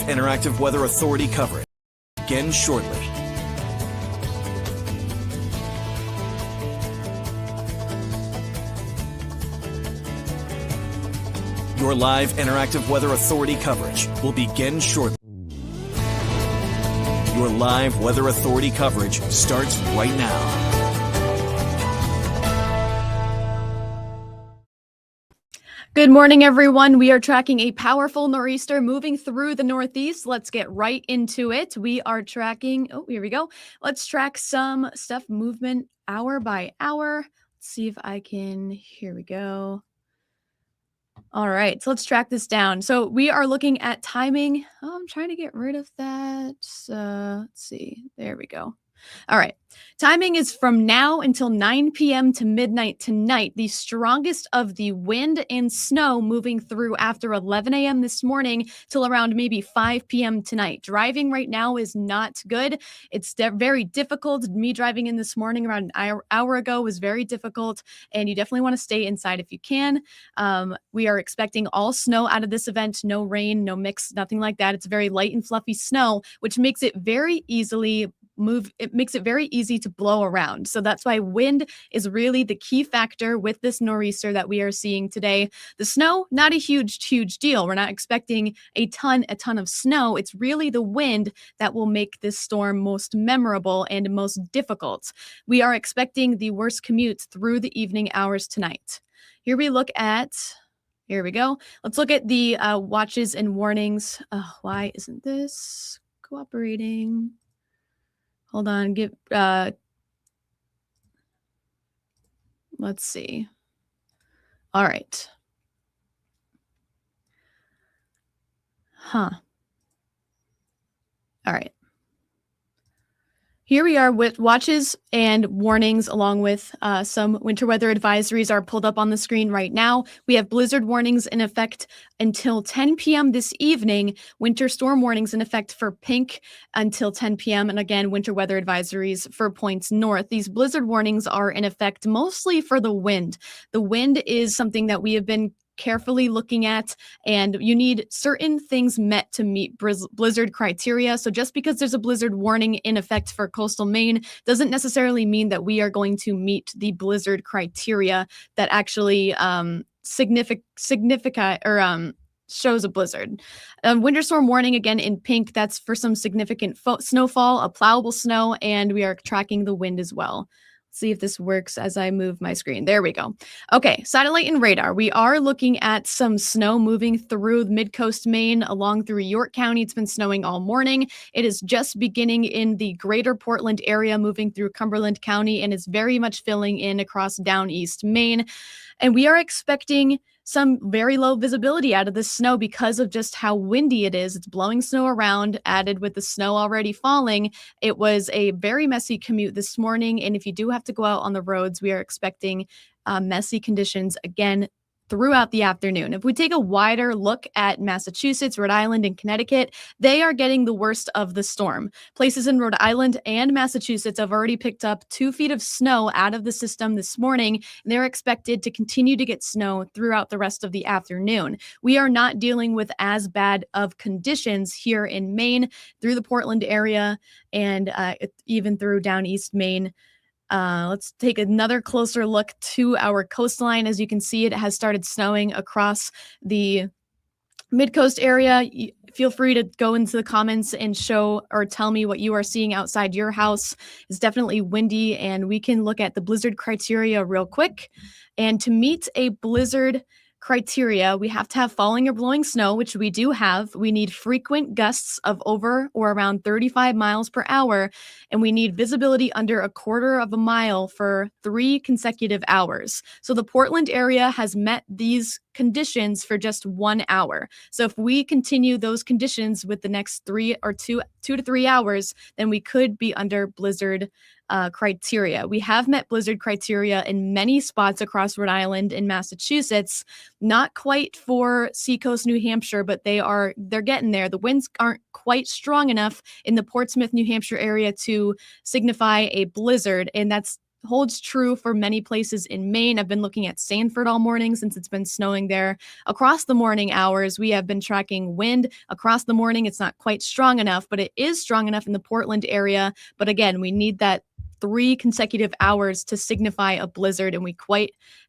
live interactive weather authority coverage begins shortly. Your live interactive weather authority coverage will begin shortly. Your live weather authority coverage starts right now. Good morning, everyone. We are tracking a powerful nor'easter moving through the Northeast. Let's get right into it. We are tracking, here we go. Let's track some stuff movement hour by hour. Let's see if I can, here we go. All right, so let's track this down. So we are looking at timing. Oh, I'm trying to get rid of that. Let's see, there we go. All right. Timing is from now until 9 p.m. to midnight tonight. The strongest of the wind and snow moving through after 11 a.m. this morning till around maybe 5 p.m. tonight. Driving right now is not good. It's very difficult. Me driving in this morning around an hour ago was very difficult, and you definitely want to stay inside if you can. We are expecting all snow out of this event. No rain, no mix, nothing like that. It's very light and fluffy snow, which makes it very easily it makes it very easy to blow around. So that's why wind is really the key factor with this nor'easter that we are seeing today. The snow, not a huge deal. We're not expecting a ton of snow. It's really the wind that will make this storm most memorable and most difficult. We are expecting the worst commute through the evening hours tonight. Here we go. Let's look at the watches and warnings. Why isn't this cooperating? Hold on, let's see. All right. All right. Here we are with watches and warnings, along with some winter weather advisories are pulled up on the screen right now. We have blizzard warnings in effect until 10 p.m. this evening, winter storm warnings in effect for Pink until 10 p.m. And again, winter weather advisories for points north. These blizzard warnings are in effect mostly for the wind. The wind is something that we have been carefully looking at, and you need certain things met to meet blizzard criteria. So just because there's a blizzard warning in effect for coastal Maine doesn't necessarily mean that we are going to meet the blizzard criteria that actually shows a blizzard. Winter storm warning again in Pink, that's for some significant snowfall, a plowable snow, and we are tracking the wind as well. See if this works as I move my screen. There we go. Okay, satellite and radar. We are looking at some snow moving through mid-coast Maine along through York County. It's been snowing all morning. It is just beginning in the greater Portland area, moving through Cumberland County, and is very much filling in across down east Maine. And we are expecting some very low visibility out of the snow because of just how windy it is. It's blowing snow around, added with the snow already falling. It was a very messy commute this morning. And if you do have to go out on the roads, we are expecting messy conditions again throughout the afternoon. If we take a wider look at Massachusetts, Rhode Island, and Connecticut, they are getting the worst of the storm. Places in Rhode Island and Massachusetts have already picked up 2 feet of snow out of the system this morning, and they're expected to continue to get snow throughout the rest of the afternoon. We are not dealing with as bad of conditions here in Maine through the Portland area and even through down east Maine. Let's take another closer look to our coastline. As you can see, it has started snowing across the mid-coast area. Feel free to go into the comments and show or tell me what you are seeing outside your house. It's definitely windy, and we can look at the blizzard criteria real quick. And to meet a blizzard criteria, we have to have falling or blowing snow, which we do have. We need frequent gusts of over or around 35 miles per hour, and we need visibility under 1/4 of a mile for 3 consecutive hours. So the Portland area has met these conditions for just 1 hour. So if we continue those conditions with the next 2 to 3 hours, then we could be under blizzard criteria. We have met blizzard criteria in many spots across Rhode Island and Massachusetts, not quite for Seacoast, New Hampshire, but they're getting there. The winds aren't quite strong enough in the Portsmouth, New Hampshire area to signify a blizzard, and that's holds true for many places in Maine. I've been looking at Sanford all morning since it's been snowing there. Across the morning hours, we have been tracking wind across the morning. It's not quite strong enough, but it is strong enough in the Portland area. But again, we need that 3 consecutive hours to signify a blizzard, and we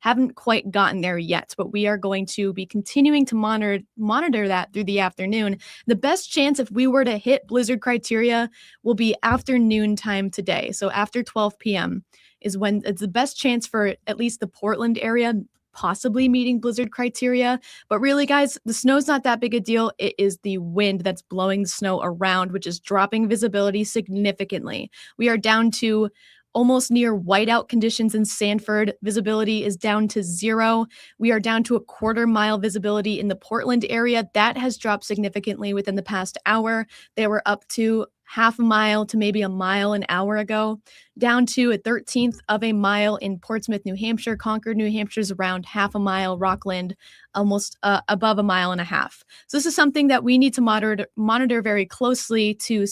haven't quite gotten there yet, but we are going to be continuing to monitor that through the afternoon. The best chance if we were to hit blizzard criteria will be afternoon time today. So after 12 p.m. is when it's the best chance for at least the Portland area possibly meeting blizzard criteria. But really, guys, the snow's not that big a deal. It is the wind that's blowing the snow around, which is dropping visibility significantly. We are down to almost near whiteout conditions in Sanford. Visibility is down to 0. We are down to a quarter-mile visibility in the Portland area. That has dropped significantly within the past hour. They were up to half a mile to maybe a mile an hour ago, down to a 13th of a mile in Portsmouth, New Hampshire. Concord, New Hampshire is around half a mile. Rockland, almost above a mile and a half. So this is something that we need to monitor very closely to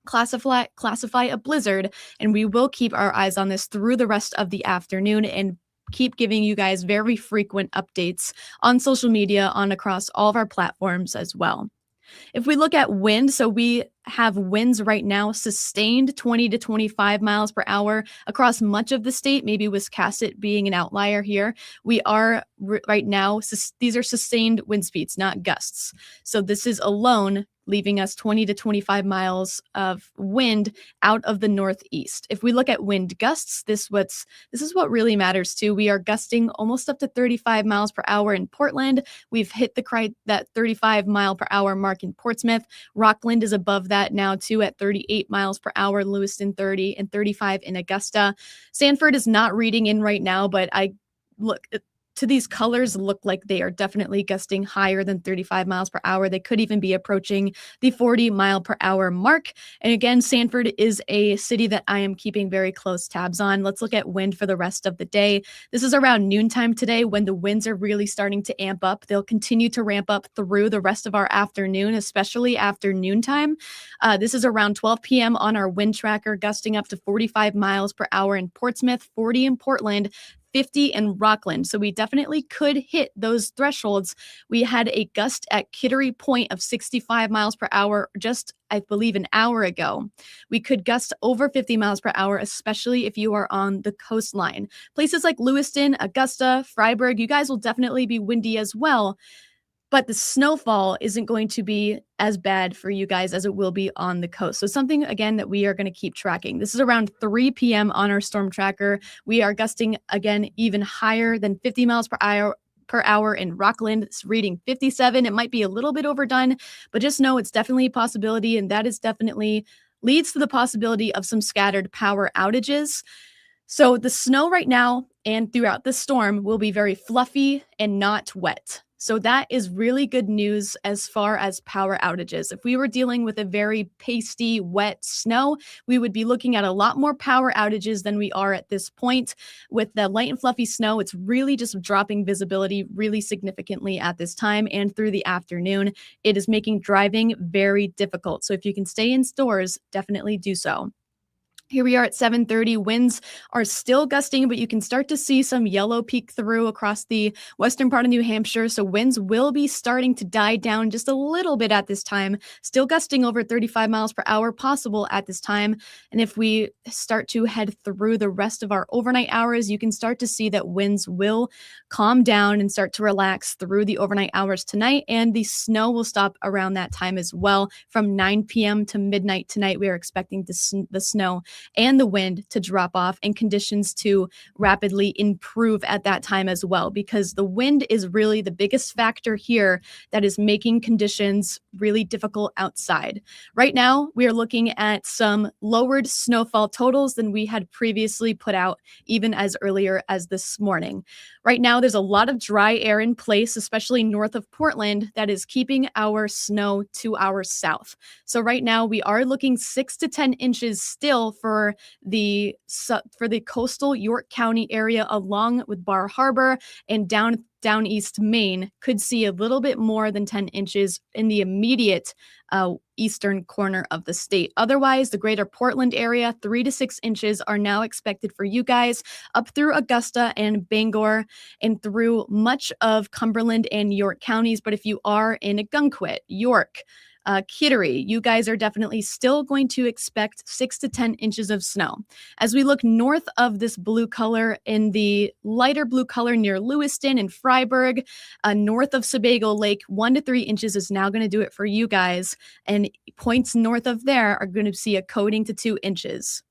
classify a blizzard, and we will keep our eyes on this through the rest of the afternoon and keep giving you guys very frequent updates on social media, on across all of our platforms as well. If we look at wind, so we have winds right now sustained 20 to 25 miles per hour across much of the state, maybe Wiscasset being an outlier here. We are right now, these are sustained wind speeds, not gusts. So this is alone leaving us 20 to 25 miles of wind out of the northeast. If we look at wind gusts, this is what really matters too. We are gusting almost up to 35 miles per hour in Portland. We've hit that 35 mile per hour mark in Portsmouth. Rockland is above that now too at 38 miles per hour, Lewiston 30 and 35 in Augusta. Sanford is not reading in right now, but I look to these colors look like they are definitely gusting higher than 35 miles per hour. They could even be approaching the 40 mile per hour mark. And again, Sanford is a city that I am keeping very close tabs on. Let's look at wind for the rest of the day. This is around noontime today when the winds are really starting to amp up. They'll continue to ramp up through the rest of our afternoon, especially after noontime. This is around 12 p.m. on our wind tracker, gusting up to 45 miles per hour in Portsmouth, 40 in Portland, 50 in Rockland. So we definitely could hit those thresholds. We had a gust at Kittery Point of 65 miles per hour just, I believe, an hour ago. We could gust over 50 miles per hour, especially if you are on the coastline. Places like Lewiston, Augusta, Freiburg, you guys will definitely be windy as well. But the snowfall isn't going to be as bad for you guys as it will be on the coast. So something, again, that we are going to keep tracking. This is around 3 p.m. on our storm tracker. We are gusting, again, even higher than 50 miles per hour in Rockland. It's reading 57. It might be a little bit overdone, but just know it's definitely a possibility, and that is definitely leads to the possibility of some scattered power outages. So the snow right now and throughout the storm will be very fluffy and not wet. So that is really good news as far as power outages. If we were dealing with a very pasty, wet snow, we would be looking at a lot more power outages than we are at this point. With the light and fluffy snow, it's really just dropping visibility really significantly at this time and through the afternoon. It is making driving very difficult. So if you can stay in stores, definitely do so. Here we are at 7:30. Winds are still gusting, but you can start to see some yellow peek through across the western part of New Hampshire. So winds will be starting to die down just a little bit at this time. Still gusting over 35 miles per hour possible at this time. And if we start to head through the rest of our overnight hours, you can start to see that winds will calm down and start to relax through the overnight hours tonight. And the snow will stop around that time as well. From 9 p.m. to midnight tonight, we are expecting the snow and the wind to drop off and conditions to rapidly improve at that time as well, because the wind is really the biggest factor here that is making conditions really difficult outside. Right now, we are looking at some lowered snowfall totals than we had previously put out even as earlier as this morning. Right now, there's a lot of dry air in place, especially north of Portland, that is keeping our snow to our south. So right now, we are looking 6 to 10 inches still for the coastal York County area along with Bar Harbor and down down east Maine could see a little bit more than 10 inches in the immediate eastern corner of the state. Otherwise, the greater Portland area, 3 to 6 inches are now expected for you guys up through Augusta and Bangor and through much of Cumberland and York counties. But if you are in Ogunquit, York, Kittery, you guys are definitely still going to expect 6 to 10 inches of snow. As we look north of this blue color, in the lighter blue color near Lewiston and Freiburg, north of Sebago Lake, 1 to 3 inches is now going to do it for you guys. And points north of there are going to see a coating to 2 inches.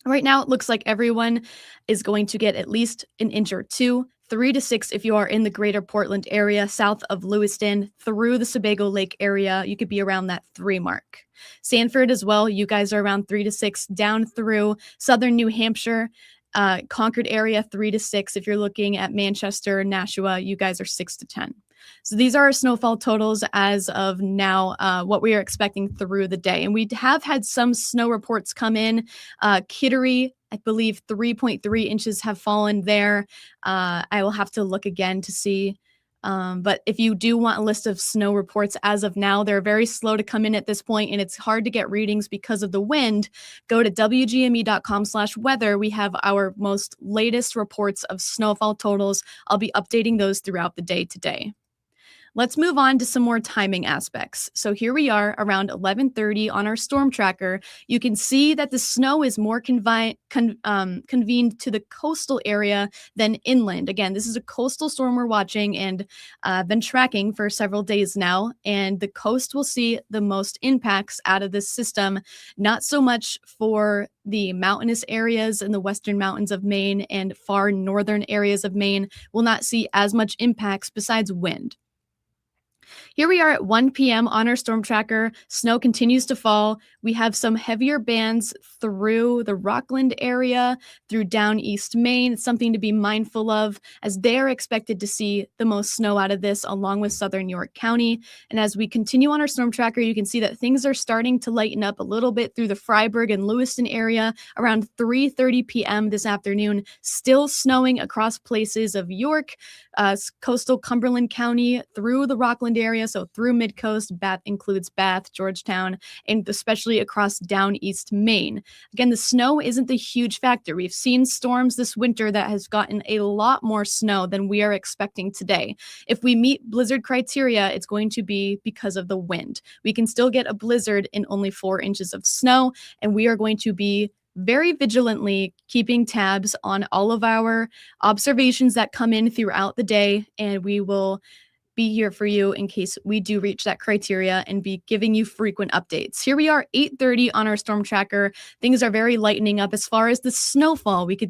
Right now, it looks like everyone is going to get at least an inch or two. 3 to 6 if you are in the greater Portland area, south of Lewiston, through the Sebago Lake area. You could be around that 3 mark. Sanford as well, you guys are around 3 to 6, down through southern New Hampshire, Concord area, 3 to 6. If you're looking at Manchester, Nashua, you guys are 6 to 10. So these are our snowfall totals as of now, what we are expecting through the day. And we have had some snow reports come in. Kittery, I believe 3.3 inches have fallen there. I will have to look again to see. But if you do want a list of snow reports as of now, they're very slow to come in at this point, and it's hard to get readings because of the wind. Go to wgme.com/weather. We have our most latest reports of snowfall totals. I'll be updating those throughout the day today. Let's move on to some more timing aspects. So here we are around 11:30 on our storm tracker. You can see that the snow is more convened to the coastal area than inland. Again, this is a coastal storm we're watching and been tracking for several days now. And the coast will see the most impacts out of this system, not so much for the mountainous areas in the western mountains of Maine and far northern areas of Maine will not see as much impacts besides wind. Here we are at 1 p.m. on our storm tracker. Snow continues to fall. We have some heavier bands through the Rockland area, through down east Maine. It's something to be mindful of, as they are expected to see the most snow out of this, along with southern York County. And as we continue on our storm tracker, you can see that things are starting to lighten up a little bit through the Freiburg and Lewiston area around 3:30 p.m. this afternoon. Still snowing across places of York, coastal Cumberland County, through the Rockland area, so through mid-coast. Bath includes Bath, Georgetown, and especially across down east Maine. Again, the snow isn't the huge factor. We've seen storms this winter that has gotten a lot more snow than we are expecting today. If we meet blizzard criteria, it's going to be because of the wind. We can still get a blizzard in only 4 inches of snow, and we are going to be very vigilantly keeping tabs on all of our observations that come in throughout the day, and we will be here for you in case we do reach that criteria and be giving you frequent updates. Here we are, 8:30 on our storm tracker. Things are very lightening up as far as the snowfall. It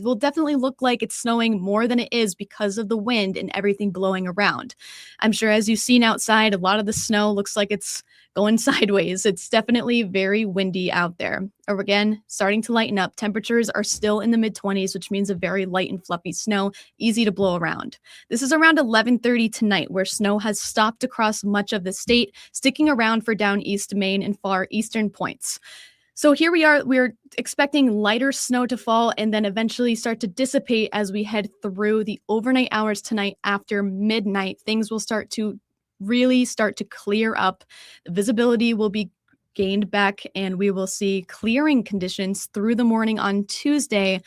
will definitely look like it's snowing more than it is because of the wind and everything blowing around. I'm sure as you've seen outside, a lot of the snow looks like it's going sideways. It's definitely very windy out there. Or again, starting to lighten up. Temperatures are still in the mid-20s, which means a very light and fluffy snow, easy to blow around. This is around 11:30 tonight, where snow has stopped across much of the state, sticking around for down east Maine and far eastern points. So here we are, we're expecting lighter snow to fall and then eventually start to dissipate as we head through the overnight hours tonight. After midnight, things will really start to clear up. The visibility will be gained back, and we will see clearing conditions through the morning on Tuesday,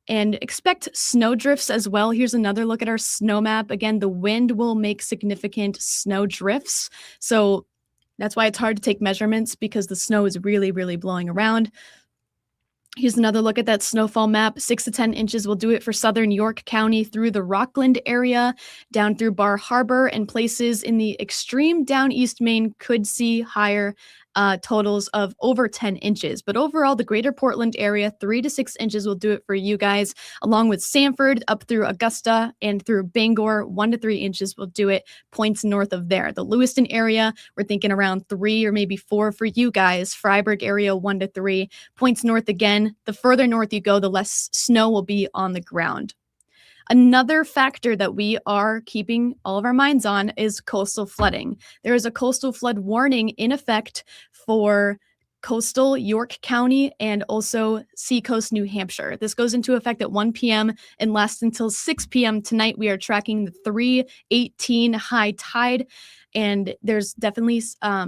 and expect snow drifts as well. Here's another look at our snow map. Again, the wind will make significant snow drifts. So that's why it's hard to take measurements, because the snow is really, really blowing around. Here's another look at that snowfall map. 6 to 10 inches will do it for southern York County through the Rockland area, down through Bar Harbor, and places in the extreme down east Maine could see higher totals of over 10 inches. But overall, the greater Portland area, 3 to 6 inches will do it for you guys, along with Sanford up through Augusta and through Bangor. 1 to 3 inches will do it points north of there. The Lewiston area, we're thinking around 3 or maybe 4 for you guys. Freiburg area, 1 to 3 points north again. The further north you go, the less snow will be on the ground. Another factor that we are keeping all of our minds on is coastal flooding. There is a coastal flood warning in effect for coastal York County and also seacoast New Hampshire. This goes into effect at 1 p.m. and lasts until 6 p.m. Tonight, we are tracking the 3:18 high tide, and there's definitely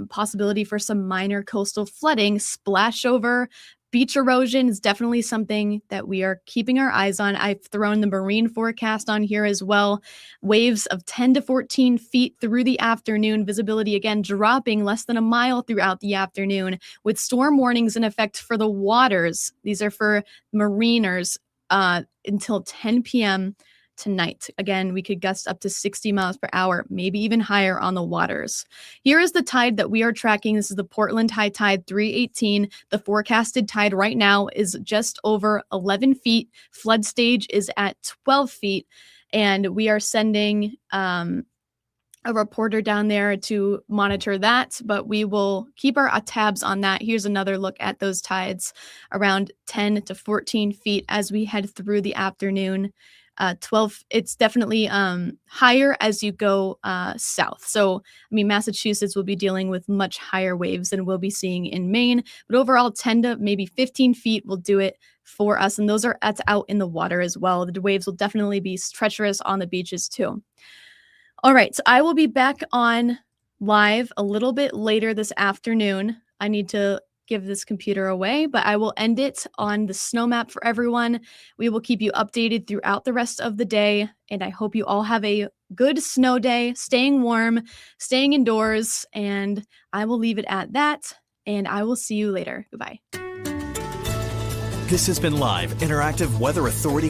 possibility for some minor coastal flooding, splash over. Beach erosion is definitely something that we are keeping our eyes on. I've thrown the marine forecast on here as well. Waves of 10 to 14 feet through the afternoon. Visibility again dropping less than a mile throughout the afternoon, with storm warnings in effect for the waters. These are for mariners until 10 p.m. tonight. Again, we could gust up to 60 miles per hour, maybe even higher on the waters. Here is the tide that we are tracking. This is the Portland high tide, 3:18. The forecasted tide right now is just over 11 feet. Flood stage is at 12 feet. And we are sending a reporter down there to monitor that, but we will keep our tabs on that. Here's another look at those tides, around 10 to 14 feet as we head through the afternoon. 12, it's definitely higher as you go south. So, I mean, Massachusetts will be dealing with much higher waves than we'll be seeing in Maine, but overall 10 to maybe 15 feet will do it for us. And that's out in the water as well. The waves will definitely be treacherous on the beaches too. All right, so I will be back on live a little bit later this afternoon. I need to give this computer away, but I will end it on the snow map for everyone. We will keep you updated throughout the rest of the day, and I hope you all have a good snow day, staying warm, staying indoors, and I will leave it at that, and I will see you later. Goodbye. This has been Live Interactive Weather Authority.